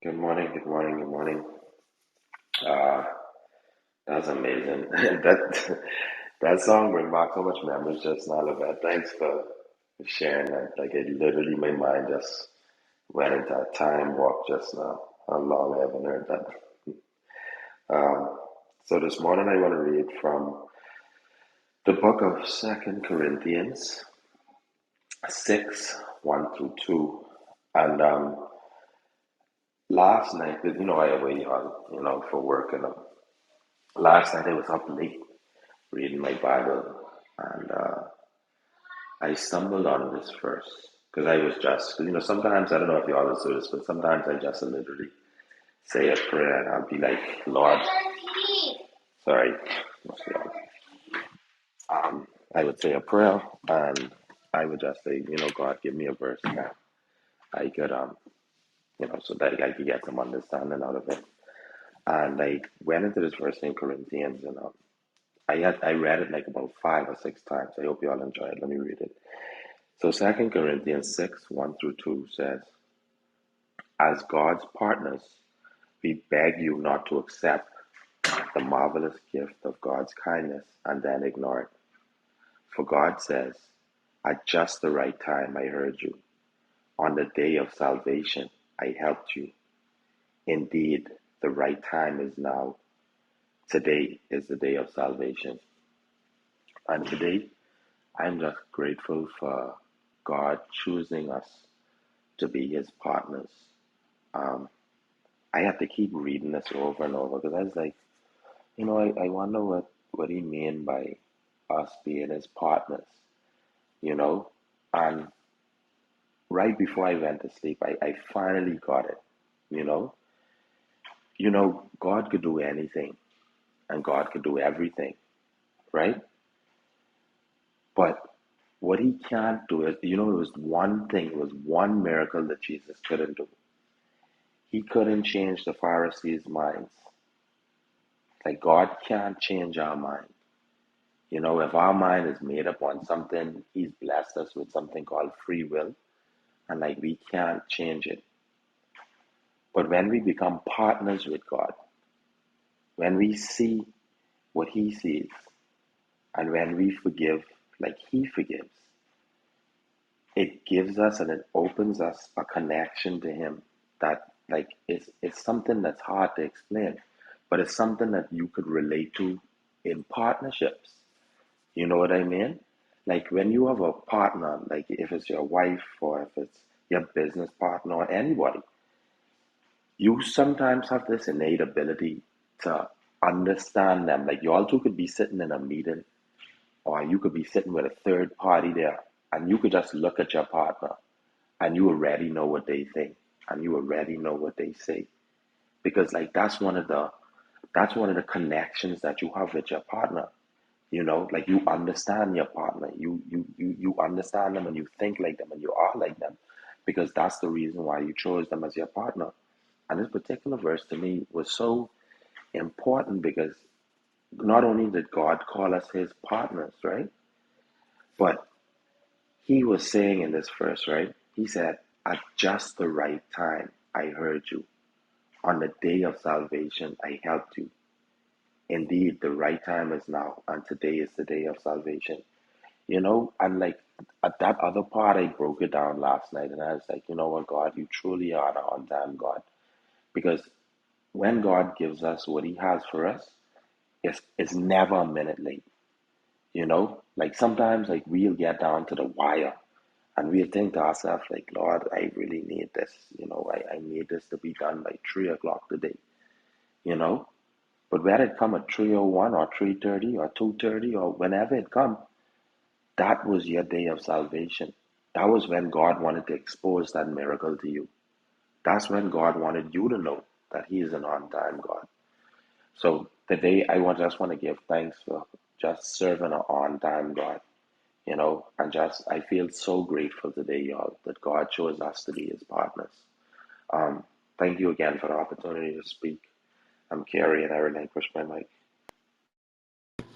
Good morning, good morning, good morning. Uh, that's amazing. That song brings back so much memories just now, Levette. Thanks for sharing that. Like it literally, my mind just went into a time warp just now. How long I haven't heard that. So this morning I want to read from the book of Second Corinthians 6, 1 through 2. And last night, I away on, for work and last night I was up late reading my Bible, and I stumbled on this verse because I was just, sometimes I don't know if you always do this, but sometimes I just literally say a prayer and I'll be like, Lord, sorry, what's the other? I would say a prayer and I would just say, God, give me a verse that I could, so that I could get some understanding out of it. And I went into this verse in Corinthians, and I read it like about 5 or 6 times. I hope you all enjoy it. Let me read it. So Second Corinthians 6, 1 through 2 says, as God's partners, we beg you not to accept the marvelous gift of God's kindness and then ignore it. For God says, at just the right time I heard you. On the day of salvation I helped you. Indeed, the right time is now. Today is the day of salvation. And today I'm just grateful for God choosing us to be his partners. Um, I have to keep reading this over and over because I was like, I wonder what he mean by us being his partners, you know? And right before I went to sleep, I finally got it, you know? God could do anything and God could do everything, right? But what he can't do is, it was one thing, it was one miracle that Jesus couldn't do. He couldn't change the Pharisees' minds. Like God can't change our mind. If our mind is made up on something, he's blessed us with something called free will, and like we can't change it. But when we become partners with God, when we see what he sees, and when we forgive like he forgives, it gives us and it opens us a connection to him that like it's something that's hard to explain, but it's something that you could relate to in partnerships. You know what I mean? Like when you have a partner, like if it's your wife or if it's your business partner or anybody, you sometimes have this innate ability to understand them. Like you all two could be sitting in a meeting or you could be sitting with a third party there and you could just look at your partner and you already know what they think and you already know what they say. Because like that's one of the connections that you have with your partner. Like you understand your partner, you understand them and you think like them and you are like them because that's the reason why you chose them as your partner. And this particular verse to me was so important because not only did God call us his partners, right, but he was saying in this verse, right, he said, at just the right time I heard you. On the day of salvation I helped you. Indeed, the right time is now, and today is the day of salvation. And like at that other part, I broke it down last night, and I was like, you know what, God, you truly are the on time God. Because when God gives us what He has for us, it's never a minute late. Like sometimes, like we'll get down to the wire, and we'll think to ourselves, like, Lord, I really need this. I need this to be done by 3 o'clock today. You know, but whether it come at 3:01 or 3:30 or 2:30 or whenever it come, that was your day of salvation. That was when God wanted to expose that miracle to you. That's when God wanted you to know that He is an on time God. So today, just want to give thanks for just serving an on time God, and just, I feel so grateful today, y'all, that God chose us to be His partners. Um, Thank you again for the opportunity to speak. I'm Kerry and I relinquish my mic.